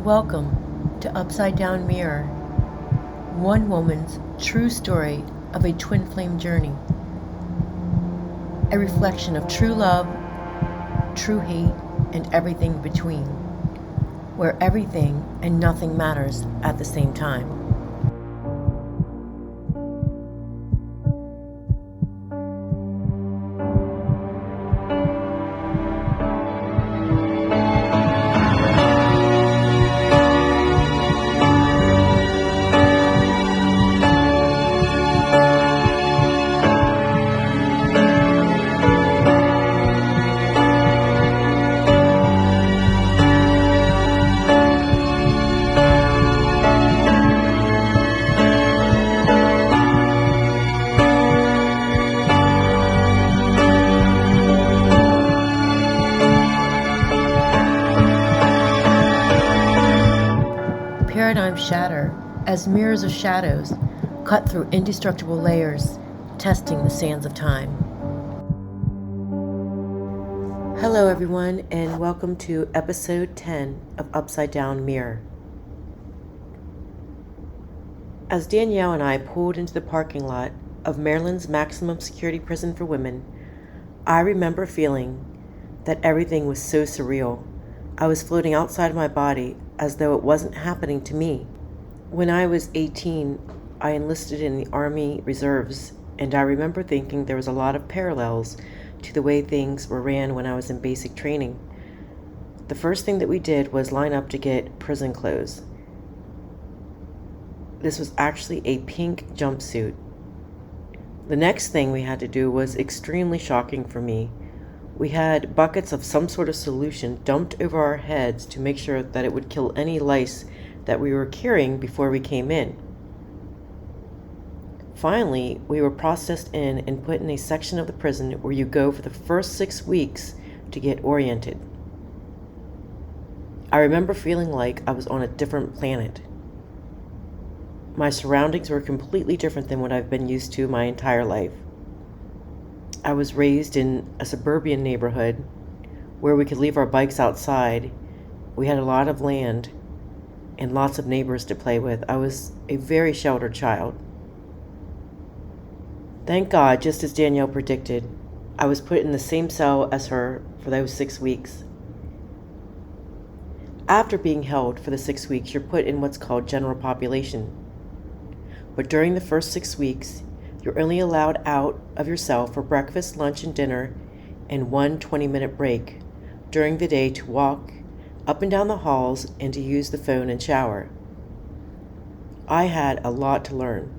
Welcome to Upside Down Mirror, one woman's true story of a twin flame journey, a reflection of true love, true hate, and everything between, where everything and nothing matters at the same time. Paradigms shatter as mirrors of shadows cut through indestructible layers, testing the sands of time. Hello, everyone, and welcome to episode 10 of Upside Down Mirror. As Danielle and I pulled into the parking lot of Maryland's maximum security prison for women, I remember feeling that everything was so surreal. I was floating outside of my body as though it wasn't happening to me. When I was 18, I enlisted in the Army Reserves, and I remember thinking there was a lot of parallels to the way things were ran when I was in basic training. The first thing that we did was line up to get prison clothes. This was actually a pink jumpsuit. The next thing we had to do was extremely shocking for me. We had buckets of some sort of solution dumped over our heads to make sure that it would kill any lice that we were carrying before we came in. Finally, we were processed in and put in a section of the prison where you go for the first 6 weeks to get oriented. I remember feeling like I was on a different planet. My surroundings were completely different than what I've been used to my entire life. I was raised in a suburban neighborhood where we could leave our bikes outside. We had a lot of land and lots of neighbors to play with. I was a very sheltered child. Thank God, just as Danielle predicted, I was put in the same cell as her for those 6 weeks. After being held for the 6 weeks, you're put in what's called general population. But during the first 6 weeks, you're only allowed out of your cell for breakfast, lunch, and dinner, and one 20-minute break during the day to walk up and down the halls and to use the phone and shower. I had a lot to learn.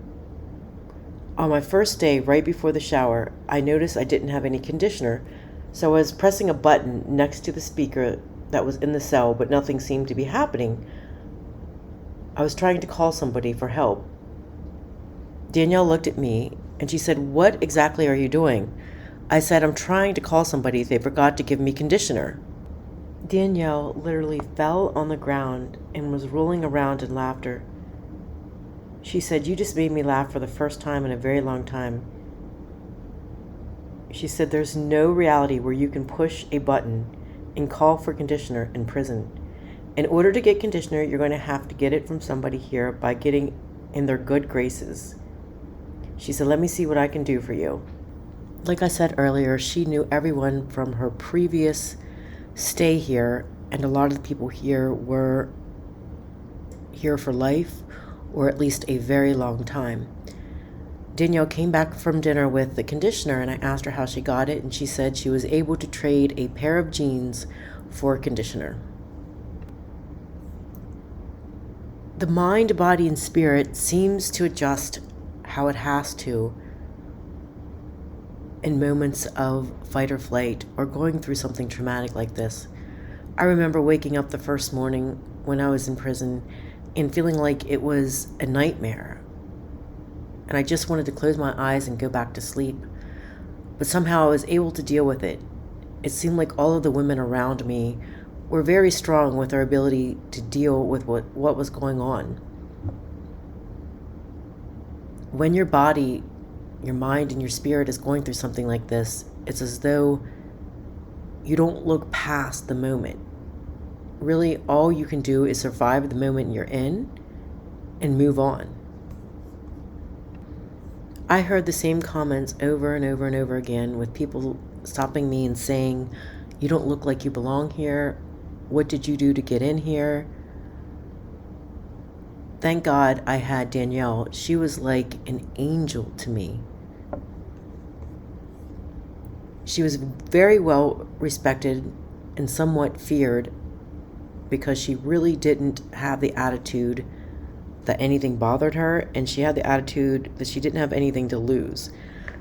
On my first day, right before the shower, I noticed I didn't have any conditioner, so I was pressing a button next to the speaker that was in the cell, but nothing seemed to be happening. I was trying to call somebody for help. Danielle looked at me and she said, "What exactly are you doing?" I said, "I'm trying to call somebody. They forgot to give me conditioner." Danielle literally fell on the ground and was rolling around in laughter. She said, "You just made me laugh for the first time in a very long time." She said, "There's no reality where you can push a button and call for conditioner in prison. In order to get conditioner, you're going to have to get it from somebody here by getting in their good graces." She said, "Let me see what I can do for you." Like I said earlier, she knew everyone from her previous stay here, and a lot of the people here were here for life, or at least a very long time. Danielle came back from dinner with the conditioner, and I asked her how she got it, and she said she was able to trade a pair of jeans for conditioner. The mind, body, and spirit seems to adjust how it has to in moments of fight or flight or going through something traumatic like this. I remember waking up the first morning when I was in prison and feeling like it was a nightmare. And I just wanted to close my eyes and go back to sleep. But somehow I was able to deal with it. It seemed like all of the women around me were very strong with their ability to deal with what was going on. When your body, your mind, and your spirit is going through something like this, it's as though you don't look past the moment. really all you can do is survive the moment you're in and move on. I heard the same comments over and over and over again, with people stopping me and saying, "You don't look like you belong here. What did you do to get in here?" Thank God I had Danielle. She was like an angel to me. She was very well respected and somewhat feared because she really didn't have the attitude that anything bothered her, and she had the attitude that she didn't have anything to lose.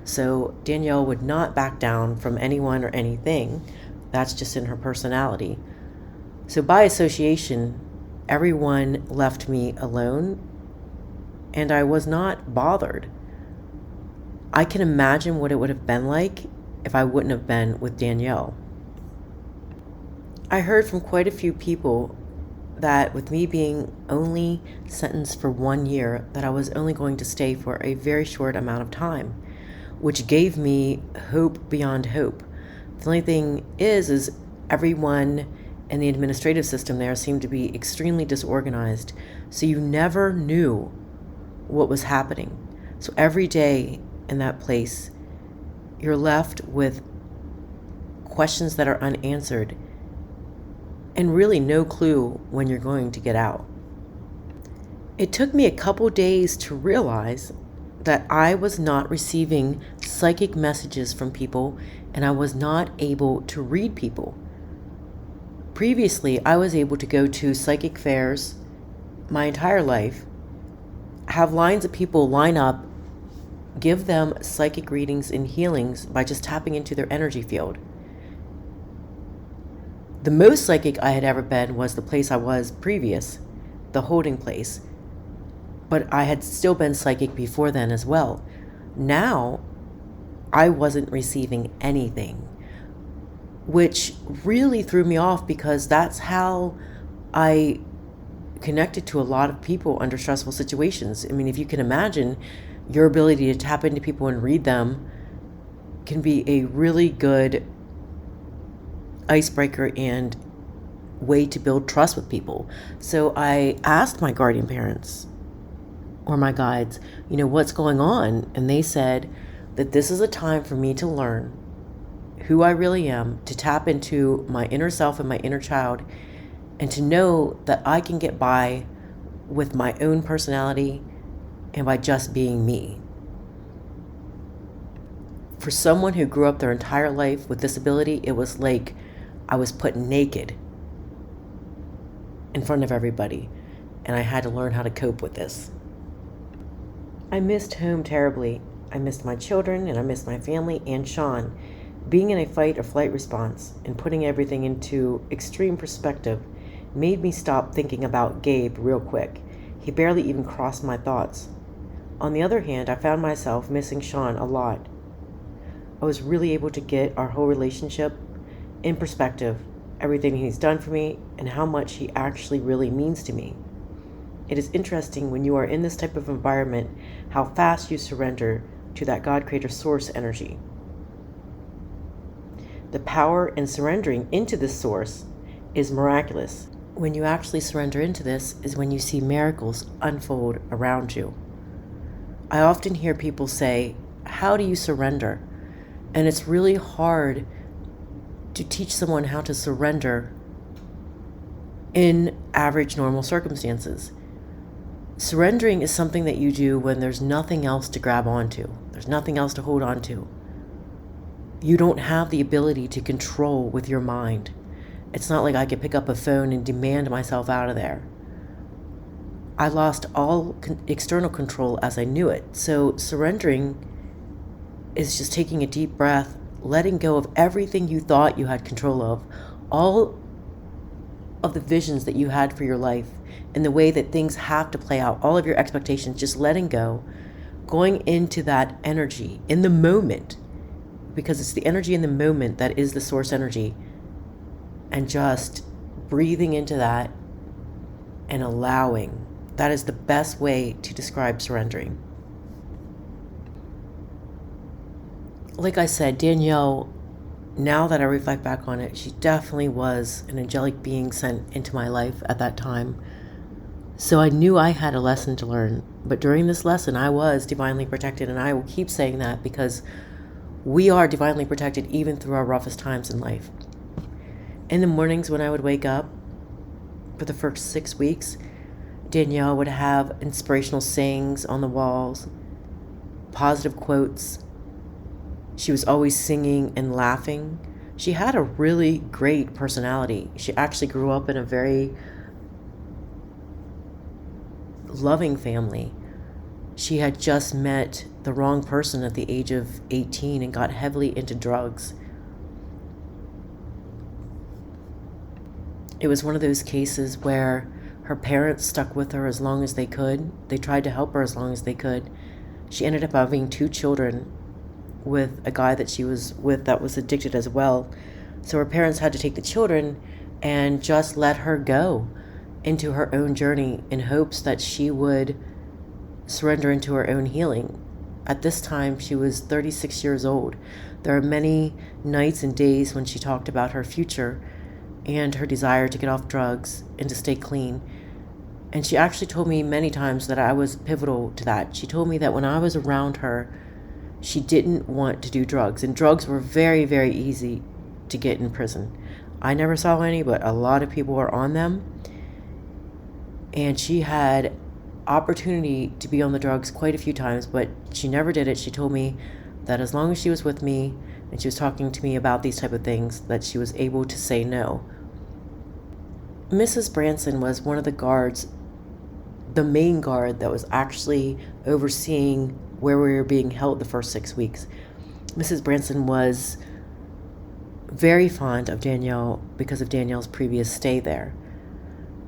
So Danielle would not back down from anyone or anything. That's just in her personality. So by association, everyone left me alone, and I was not bothered. I can imagine what it would have been like if I wouldn't have been with Danielle. I heard from quite a few people that with me being only sentenced for 1 year, that I was only going to stay for a very short amount of time, which gave me hope beyond hope. The only thing is everyone in the administrative system there seemed to be extremely disorganized, so you never knew what was happening. So every day in that place, you're left with questions that are unanswered and really no clue when you're going to get out. It took me a couple days to realize that I was not receiving psychic messages from people, and I was not able to read people. Previously, I was able to go to psychic fairs my entire life, have lines of people line up, give them psychic readings and healings by just tapping into their energy field. The most psychic I had ever been was the place I was previous, the holding place. But I had still been psychic before then as well. Now, I wasn't receiving anything, which really threw me off because that's how I connected to a lot of people under stressful situations. I mean, if you can imagine, your ability to tap into people and read them can be a really good icebreaker and way to build trust with people. So I asked my guardian parents or my guides, what's going on? And they said that this is a time for me to learn who I really am, to tap into my inner self and my inner child, and to know that I can get by with my own personality and by just being me. For someone who grew up their entire life with disability, it was like I was put naked in front of everybody, and I had to learn how to cope with this. I missed home terribly. I missed my children, and I missed my family and Sean. Being in a fight or flight response and putting everything into extreme perspective made me stop thinking about Gabe real quick. He barely even crossed my thoughts. On the other hand, I found myself missing Sean a lot. I was really able to get our whole relationship in perspective, everything he's done for me and how much he actually really means to me. It is interesting when you are in this type of environment how fast you surrender to that God Creator Source energy. The power in surrendering into this source is miraculous. When you actually surrender into this is when you see miracles unfold around you. I often hear people say, "How do you surrender?" And it's really hard to teach someone how to surrender in average normal circumstances. Surrendering is something that you do when there's nothing else to grab onto. There's nothing else to hold on to. You don't have the ability to control with your mind. It's not like I could pick up a phone and demand myself out of there. I lost all external control as I knew it. So surrendering is just taking a deep breath, letting go of everything you thought you had control of, all of the visions that you had for your life and the way that things have to play out, all of your expectations, just letting go, going into that energy in the moment, because it's the energy in the moment that is the source energy, and just breathing into that and allowing. That is the best way to describe surrendering. Like I said, Danielle now that I reflect back on it, she definitely was an angelic being sent into my life at that time. So I knew I had a lesson to learn. But during this lesson, I was divinely protected. And I will keep saying that because we are divinely protected even through our roughest times in life. In the mornings when I would wake up for the first 6 weeks, Danielle would have inspirational sayings on the walls, positive quotes. She was always singing and laughing. She had a really great personality. She actually grew up in a very loving family. She had just met the wrong person at the age of 18 and got heavily into drugs. It was one of those cases where her parents stuck with her as long as they could. They tried to help her as long as they could. She ended up having 2 children with a guy that she was with that was addicted as well. So her parents had to take the children and just let her go into her own journey in hopes that she would surrender into her own healing. At this time, she was 36 years old. There are many nights and days when she talked about her future and her desire to get off drugs and to stay clean. And she actually told me many times that I was pivotal to that. She told me that when I was around her, she didn't want to do drugs. And drugs were very, very easy to get in prison. I never saw any, but a lot of people were on them. And she had opportunity to be on the drugs quite a few times, but she never did it. She told me that as long as she was with me and she was talking to me about these type of things, that she was able to say no. Mrs. Branson was one of the guards, the main guard that was actually overseeing where we were being held the first 6 weeks. Mrs. Branson was very fond of Danielle because of Danielle's previous stay there.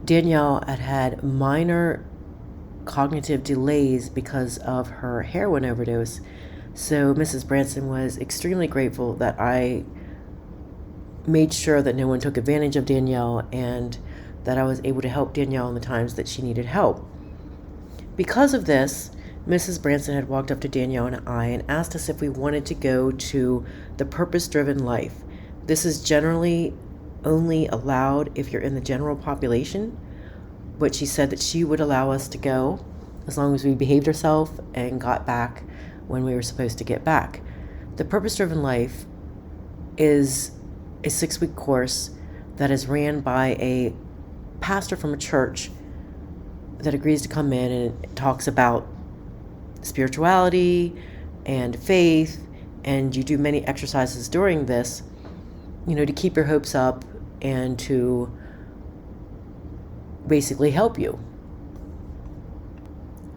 Danielle had had minor cognitive delays because of her heroin overdose. So Mrs. Branson was extremely grateful that I made sure that no one took advantage of Danielle and that I was able to help Danielle in the times that she needed help. Because of this, Mrs. Branson had walked up to Danielle and I and asked us if we wanted to go to the Purpose-Driven Life. This is generally only allowed if you're in the general population, but she said that she would allow us to go as long as we behaved ourselves and got back when we were supposed to get back. The Purpose-Driven Life is a 6-week course that is ran by a pastor from a church that agrees to come in and it talks about spirituality and faith, and you do many exercises during this, to keep your hopes up and to basically help you.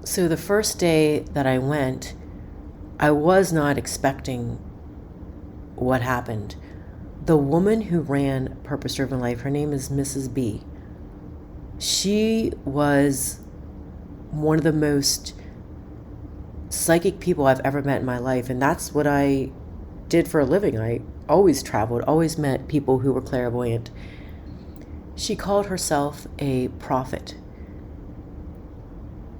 So the first day that I went, I was not expecting what happened. The woman who ran Purpose-Driven Life, her name is Mrs. B. She was one of the most psychic people I've ever met in my life, and that's what I did for a living. I always traveled, always met people who were clairvoyant. She called herself a prophet.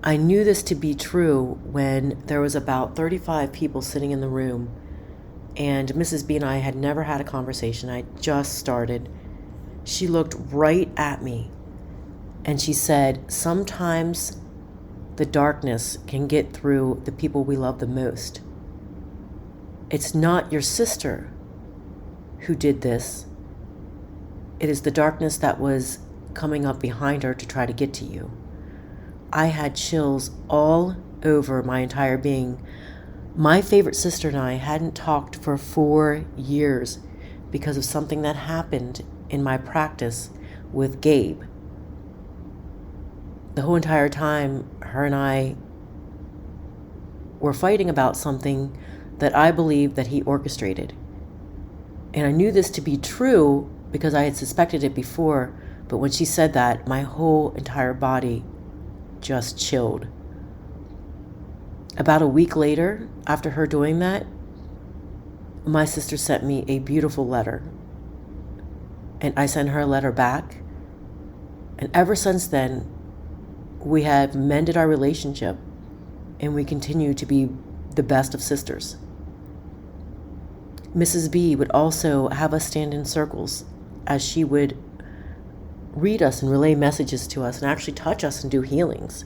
I knew this to be true when there was about 35 people sitting in the room, and Mrs. B and I had never had a conversation. I just started. She looked right at me and she said, "Sometimes the darkness can get through the people we love the most. It's not your sister who did this. It is the darkness that was coming up behind her to try to get to you." I had chills all over my entire being. My favorite sister and I hadn't talked for 4 years because of something that happened in my practice with Gabe. The whole entire time, her and I were fighting about something that I believed that he orchestrated. And I knew this to be true because I had suspected it before, but when she said that, my whole entire body just chilled. About a week later, after her doing that, my sister sent me a beautiful letter. And I sent her a letter back. And ever since then, we have mended our relationship and we continue to be the best of sisters. Mrs. B would also have us stand in circles as she would read us and relay messages to us and actually touch us and do healings.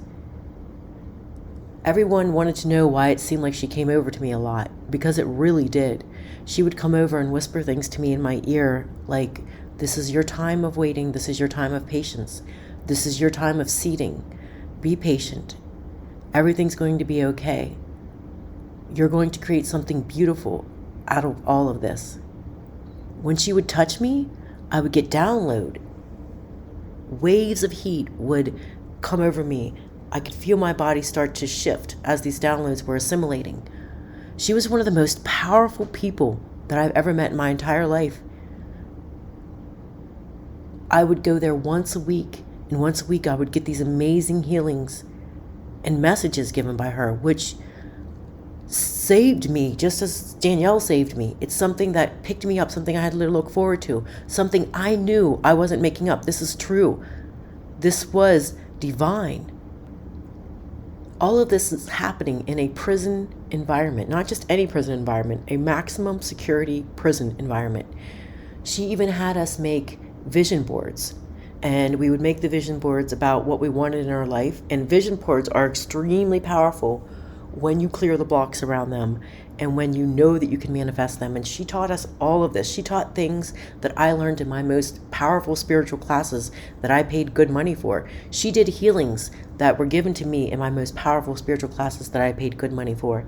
Everyone wanted to know why it seemed like she came over to me a lot, because it really did. She would come over and whisper things to me in my ear like, this is your time of waiting, this is your time of patience, this is your time of seeding. Be patient. Everything's going to be okay. You're going to create something beautiful out of all of this. When she would touch me, I would get download. Waves of heat would come over me. I could feel my body start to shift as these downloads were assimilating. She was one of the most powerful people that I've ever met in my entire life. I would go there once a week, and once a week I would get these amazing healings and messages given by her, which saved me just as Danielle saved me. It's something that picked me up, something I had to look forward to, something I knew I wasn't making up. This is true. This was divine. All of this is happening in a prison environment, not just any prison environment, a maximum security prison environment. She even had us make vision boards, and we would make the vision boards about what we wanted in our life. And vision boards are extremely powerful when you clear the blocks around them and when you know that you can manifest them. And she taught us all of this. She taught things that I learned in my most powerful spiritual classes that I paid good money for. She did healings that were given to me in my most powerful spiritual classes that I paid good money for.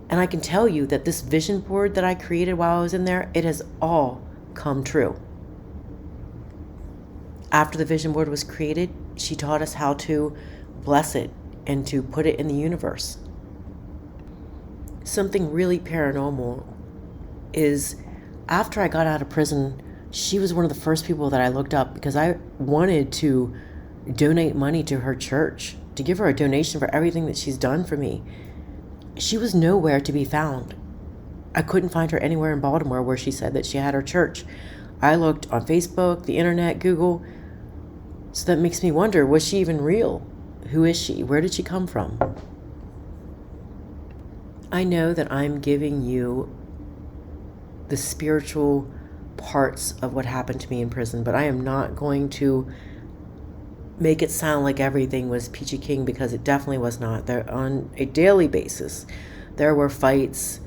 And I can tell you that this vision board that I created while I was in there, it has all come true. After the vision board was created, she taught us how to bless it and to put it in the universe. Something really paranormal is after I got out of prison, she was one of the first people that I looked up because I wanted to donate money to her church, to give her a donation for everything that she's done for me. She was nowhere to be found. I couldn't find her anywhere in Baltimore where she said that she had her church. I looked on Facebook, the internet, Google. So that makes me wonder, was she even real? Who is she? Where did she come from? I know that I'm giving you the spiritual parts of what happened to me in prison, but I am not going to make it sound like everything was peachy keen, because it definitely was not. There, on a daily basis, there were fights,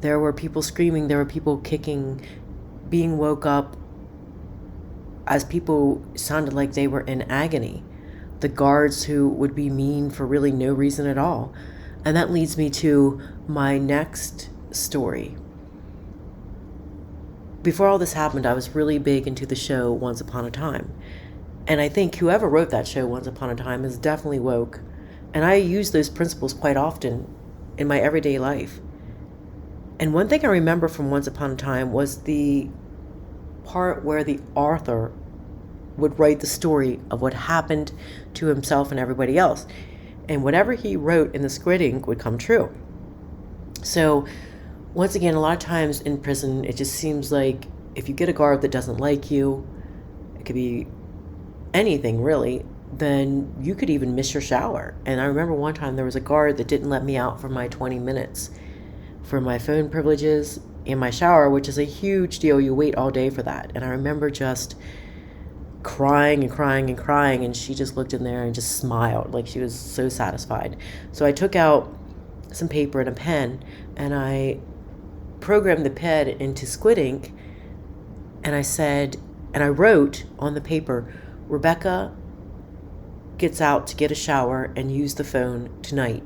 there were people screaming, there were people kicking, being woke up as people sounded like they were in agony. The guards who would be mean for really no reason at all. And that leads me to my next story. Before all this happened, I was really big into the show Once Upon a Time. And I think whoever wrote that show Once Upon a Time is definitely woke. And I use those principles quite often in my everyday life. And one thing I remember from Once Upon a Time was the part where the author would write the story of what happened to himself and everybody else. And whatever he wrote in the Squid Ink would come true. So once again, a lot of times in prison, it just seems like if you get a guard that doesn't like you, it could be anything really, then you could even miss your shower. And I remember one time there was a guard that didn't let me out for my 20 minutes for my phone privileges in my shower, which is a huge deal. You wait all day for that. And I remember just crying and crying and crying, and she just looked in there and just smiled like she was so satisfied. So I took out some paper and a pen, and I programmed the pen into Squid Ink, and I said, and I wrote on the paper, Rebecca gets out to get a shower and use the phone tonight.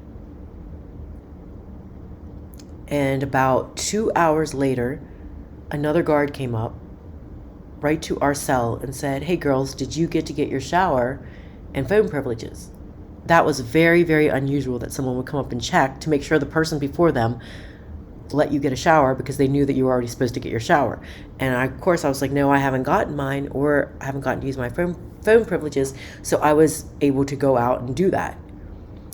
And about 2 hours later, another guard came up right to our cell and said, hey girls, did you get to get your shower and phone privileges? That was very, very unusual that someone would come up and check to make sure the person before them let you get a shower because they knew that you were already supposed to get your shower. And of course I was like, no, I haven't gotten mine, or I haven't gotten to use my phone privileges. So I was able to go out and do that.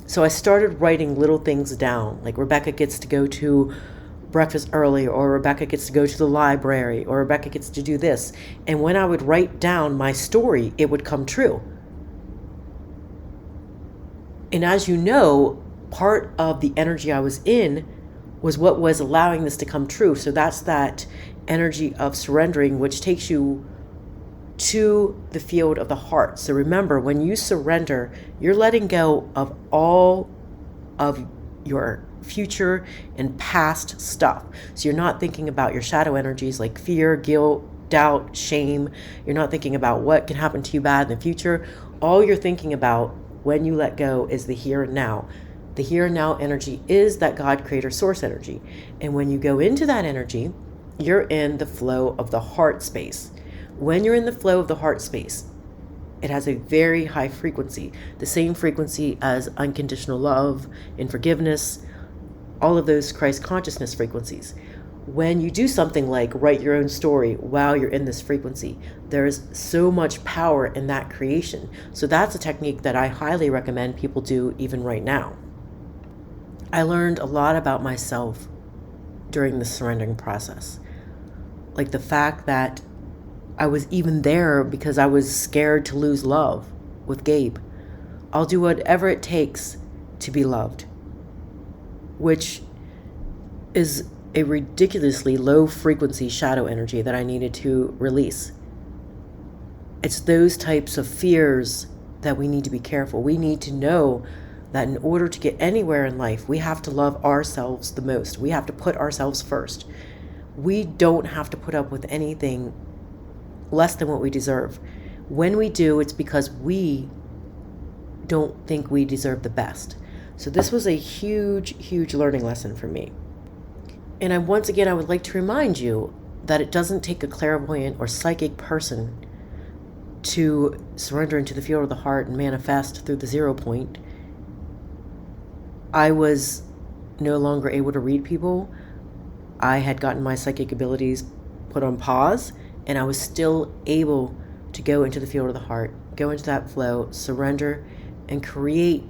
So I started writing little things down, like Rebecca gets to go to breakfast early, or Rebecca gets to go to the library, or Rebecca gets to do this. And when I would write down my story, it would come true. And as you know, part of the energy I was in was what was allowing this to come true. So that's that energy of surrendering, which takes you to the field of the heart. So remember, when you surrender, you're letting go of all of your future and past stuff. So you're not thinking about your shadow energies like fear, guilt, doubt, shame. You're not thinking about what can happen to you bad in the future. All you're thinking about when you let go is the here and now. The here and now energy is that God creator source energy. And when you go into that energy, you're in the flow of the heart space. When you're in the flow of the heart space, it has a very high frequency, the same frequency as unconditional love and forgiveness, all of those Christ consciousness frequencies. When you do something like write your own story while you're in this frequency, there's so much power in that creation. So that's a technique that I highly recommend people do even right now. I learned a lot about myself during the surrendering process. Like the fact that I was even there because I was scared to lose love with Gabe. I'll do whatever it takes to be loved, which is a ridiculously low frequency shadow energy that I needed to release. It's those types of fears that we need to be careful. We need to know that in order to get anywhere in life, we have to love ourselves the most. We have to put ourselves first. We don't have to put up with anything less than what we deserve. When we do, it's because we don't think we deserve the best. So this was a huge, huge learning lesson for me. And I would like to remind you that it doesn't take a clairvoyant or psychic person to surrender into the field of the heart and manifest through the 0 point. I was no longer able to read people. I had gotten my psychic abilities put on pause, and I was still able to go into the field of the heart, go into that flow, surrender, and create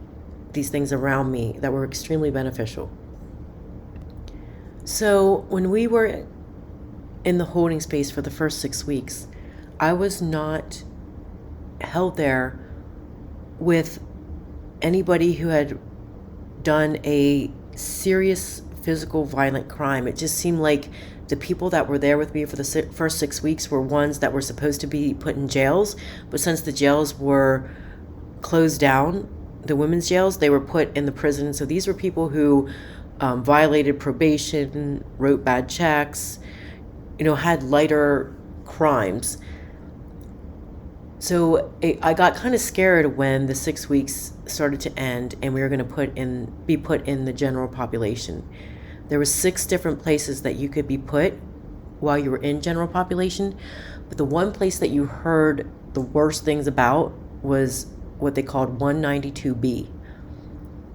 these things around me that were extremely beneficial. So when we were in the holding space for the first 6 weeks, I was not held there with anybody who had done a serious physical violent crime. It just seemed like the people that were there with me for the first 6 weeks were ones that were supposed to be put in jails, but since the jails were closed down, the women's jails, they were put in the prison. So these were people who violated probation, wrote bad checks, had lighter crimes. So I got kind of scared when the 6 weeks started to end and we were going to be put in the general population. There were 6 different places that you could be put while you were in general population, but the one place that you heard the worst things about was what they called 192B.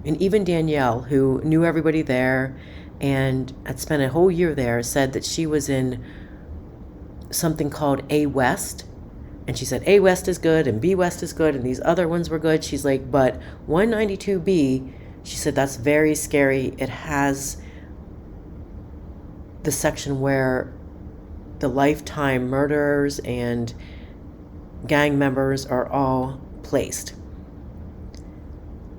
And even Danielle, who knew everybody there and had spent a whole year there, said that she was in something called A West. And she said A West is good and B West is good and these other ones were good. She's like, but 192B, she said, that's very scary. It has the section where the lifetime murderers and gang members are all placed.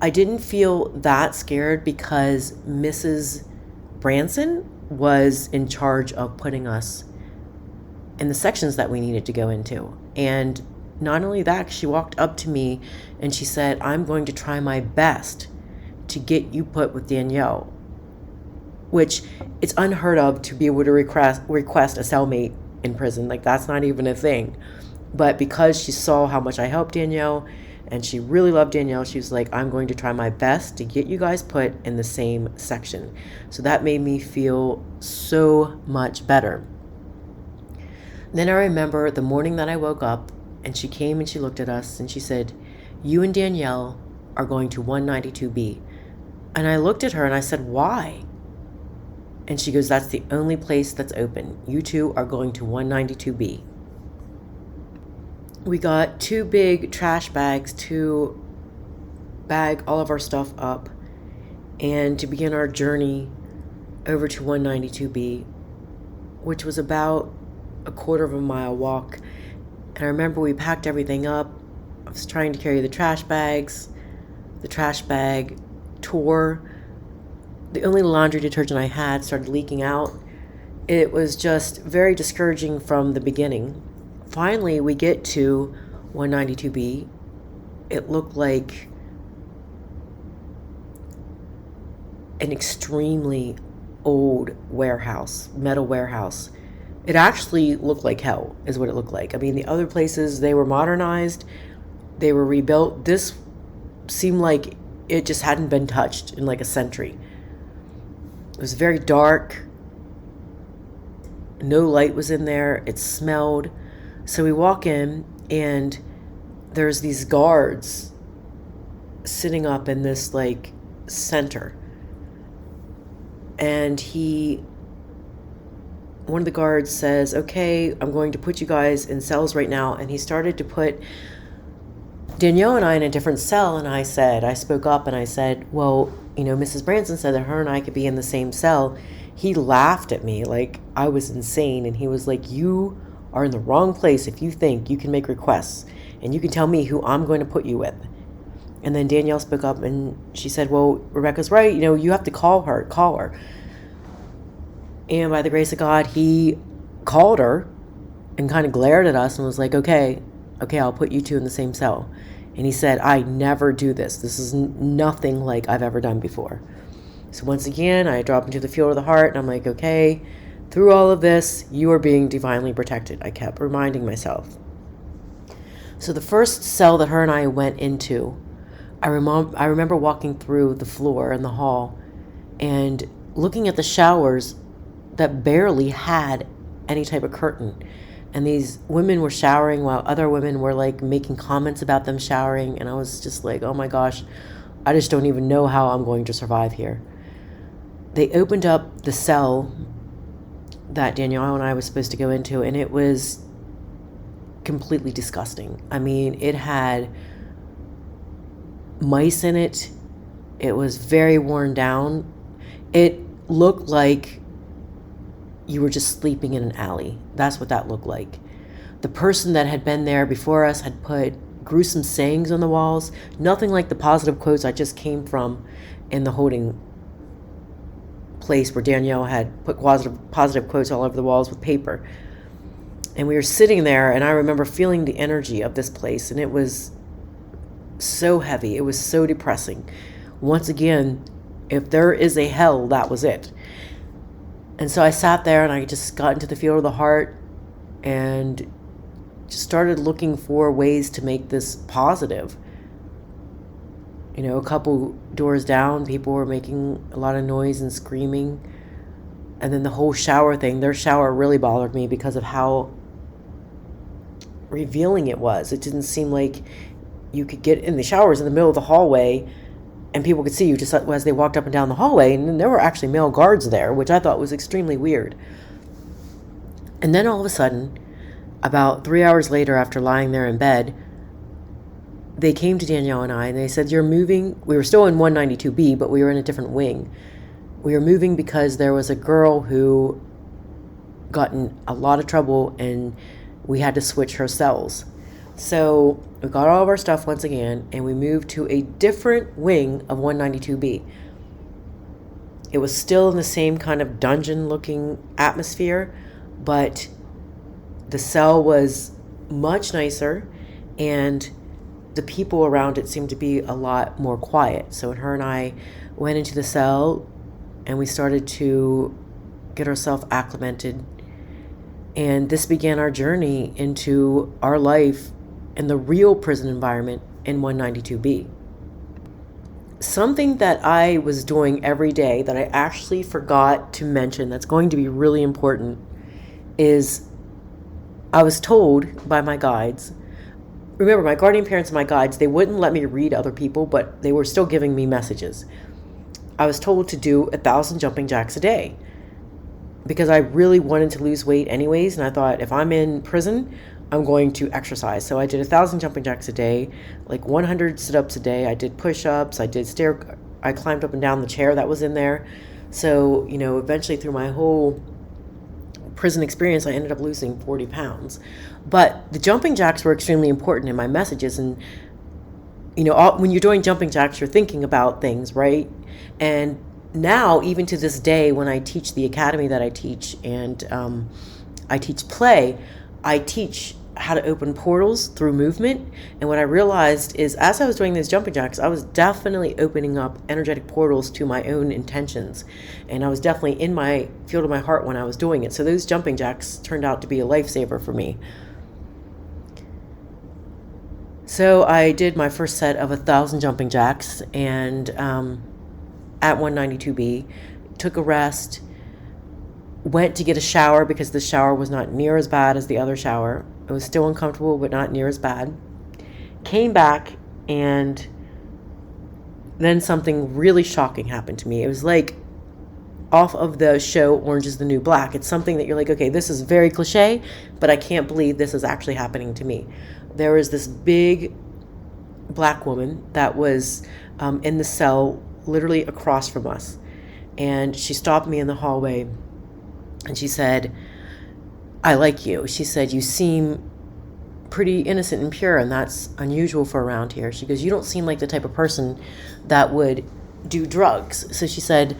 I didn't feel that scared because Mrs. Branson was in charge of putting us in the sections that we needed to go into. And not only that, she walked up to me and she said, I'm going to try my best to get you put with Danielle, which it's unheard of to be able to request a cellmate in prison. Like, that's not even a thing. But because she saw how much I helped Danielle and she really loved Danielle, she was like, I'm going to try my best to get you guys put in the same section. So that made me feel so much better. Then I remember the morning that I woke up and she came and she looked at us and she said, you and Danielle are going to 192B. And I looked at her and I said, why? And she goes, that's the only place that's open. You two are going to 192B. We got 2 big trash bags to bag all of our stuff up and to begin our journey over to 192B, which was about a 1/4 mile walk. And I remember we packed everything up. I was trying to carry the trash bags. The trash bag tore The only laundry detergent I had started leaking out. It was just very discouraging from the beginning. Finally, we get to 192B. It looked like an extremely old warehouse, metal warehouse. It actually looked like hell, is what it looked like. I mean, the other places, they were modernized, they were rebuilt. This seemed like it just hadn't been touched in like a century. It was very dark. No light was in there. It smelled. So we walk in, and there's these guards sitting up in this like center. And one of the guards says, okay, I'm going to put you guys in cells right now. And he started to put Danielle and I in a different cell. And I spoke up and I said, well, Mrs. Branson said that her and I could be in the same cell. He laughed at me like I was insane. And he was like, you are in the wrong place if you think you can make requests and you can tell me who I'm going to put you with. And then Danielle spoke up and she said, well, Rebecca's right. You have to call her. And by the grace of God, he called her and kind of glared at us and was like, okay, I'll put you two in the same cell. And he said, I never do this. This is nothing like I've ever done before. So once again, I dropped into the field of the heart and I'm like, okay, through all of this, you are being divinely protected. I kept reminding myself. So the first cell that her and I went into, I remember walking through the floor in the hall and looking at the showers that barely had any type of curtain. And these women were showering while other women were like making comments about them showering. And I was just like, oh my gosh, I just don't even know how I'm going to survive here. They opened up the cell that Danielle and I was supposed to go into, and it was completely disgusting. I mean, it had mice in it. It was very worn down. It looked like you were just sleeping in an alley. That's what that looked like. The person that had been there before us had put gruesome sayings on the walls, nothing like the positive quotes I just came from in the holding place where Danielle had put positive quotes all over the walls with paper. And we were sitting there, and I remember feeling the energy of this place, and it was so heavy. It was so depressing. Once again, if there is a hell, that was it. And so I sat there and I just got into the field of the heart and just started looking for ways to make this positive. A couple doors down, people were making a lot of noise and screaming. And then the whole shower thing, their shower really bothered me because of how revealing it was. It didn't seem like you could get in the showers in the middle of the hallway and people could see you just as they walked up and down the hallway. And there were actually male guards there, which I thought was extremely weird. And then all of a sudden, about 3 hours later after lying there in bed, they came to Danielle and I and they said, you're moving. We were still in 192B, but we were in a different wing. We were moving because there was a girl who got in a lot of trouble and we had to switch her cells. So we got all of our stuff once again and we moved to a different wing of 192B. It was still in the same kind of dungeon looking atmosphere, but the cell was much nicer and the people around it seemed to be a lot more quiet. So when her and I went into the cell and we started to get ourselves acclimated, and this began our journey into our life in the real prison environment in 192B. Something that I was doing every day that I actually forgot to mention that's going to be really important is I was told by my guides. Remember, my guardian parents and my guides, they wouldn't let me read other people, but they were still giving me messages. I was told to do 1,000 jumping jacks a day because I really wanted to lose weight anyways. And I thought, if I'm in prison, I'm going to exercise. So I did 1,000 jumping jacks a day, like 100 sit-ups a day. I did push-ups. I climbed up and down the chair that was in there. So, eventually through my whole prison experience, I ended up losing 40 pounds. But the jumping jacks were extremely important in my messages. And, when you're doing jumping jacks, you're thinking about things, right? And now, even to this day, when I teach the academy that I teach, and I teach play, I teach how to open portals through movement. And what I realized is, as I was doing these jumping jacks, I was definitely opening up energetic portals to my own intentions. And I was definitely in my field of my heart when I was doing it. So those jumping jacks turned out to be a lifesaver for me. So I did my first set of 1,000 jumping jacks, and at 192B, took a rest, went to get a shower because the shower was not near as bad as the other shower. It was still uncomfortable, but not near as bad. Came back, and then something really shocking happened to me. It was like off of the show Orange is the New Black. It's something that you're like, okay, this is very cliche, but I can't believe this is actually happening to me. There was this big black woman that was in the cell literally across from us. And she stopped me in the hallway, and she said, "I like you." She said, "You seem pretty innocent and pure, and that's unusual for around here." She goes, "You don't seem like the type of person that would do drugs." So she said,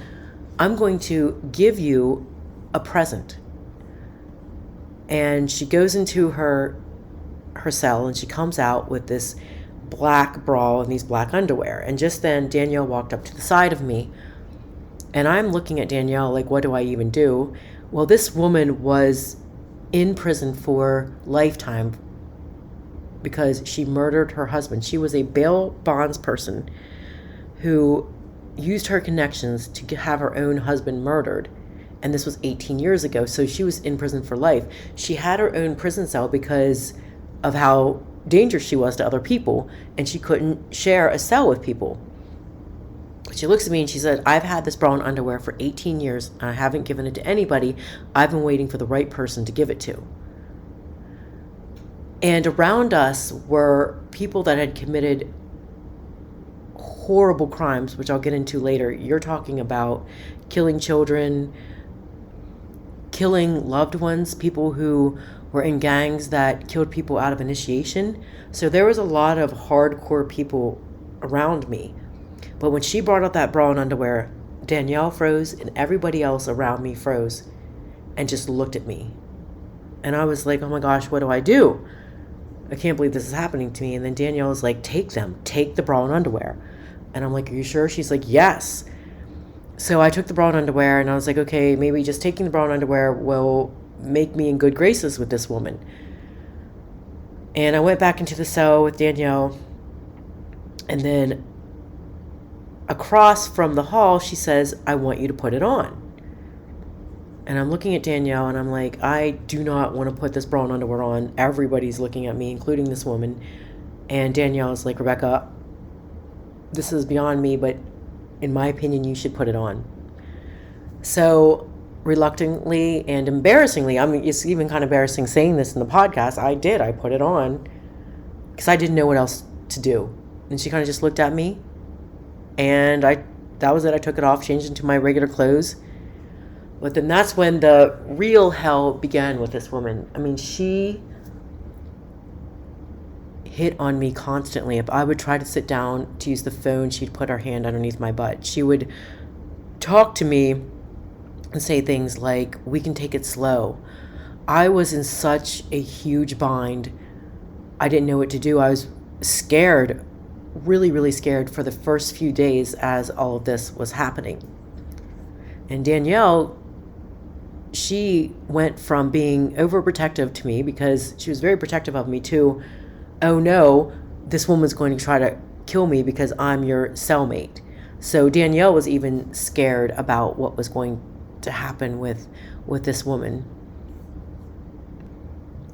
"I'm going to give you a present." And she goes into her cell, and she comes out with this black bra and these black underwear. And just then Danielle walked up to the side of me, and I'm looking at Danielle like, what do I even do? Well, this woman was in prison for lifetime because she murdered her husband. She was a bail bonds person who used her connections to have her own husband murdered. And this was 18 years ago. So she was in prison for life. She had her own prison cell because of how dangerous she was to other people, and she couldn't share a cell with people. She looks at me and she said, "I've had this bra and underwear for 18 years, and I haven't given it to anybody. I've been waiting for the right person to give it to." And around us were people that had committed horrible crimes, which I'll get into later. You're talking about killing children, killing loved ones, people who were in gangs that killed people out of initiation. So there was a lot of hardcore people around me. But when she brought up that bra and underwear, Danielle froze, and everybody else around me froze and just looked at me. And I was like, oh my gosh, what do I do? I can't believe this is happening to me. And then Danielle was like, take the bra and underwear. And I'm like, are you sure? She's like, yes. So I took the bra and underwear, and I was like, okay, maybe just taking the bra and underwear will make me in good graces with this woman. And I went back into the cell with Danielle, and then across from the hall, she says, "I want you to put it on." And I'm looking at Danielle, and I'm like, I do not want to put this bra and underwear on. Everybody's looking at me, including this woman. And Danielle is like, "Rebecca, this is beyond me, but in my opinion, you should put it on." So reluctantly and embarrassingly, I mean, it's even kind of embarrassing saying this in the podcast, I put it on because I didn't know what else to do. And she kind of just looked at me, and that was it. I took it off, changed into my regular clothes. But then that's when the real hell began with this woman. I mean, she hit on me constantly. If I would try to sit down to use the phone, she'd put her hand underneath my butt. She would talk to me and say things like, "We can take it slow." I was in such a huge bind. I didn't know what to do. I was scared, really, really scared for the first few days as all of this was happening. And Danielle, she went from being overprotective to me because she was very protective of me to, oh no, this woman's going to try to kill me because I'm your cellmate. So Danielle was even scared about what was going to happen with this woman.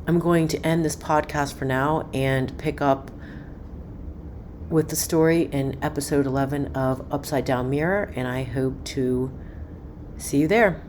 I'm going to end this podcast for now and pick up with the story in episode 11 of Upside Down Mirror, and I hope to see you there.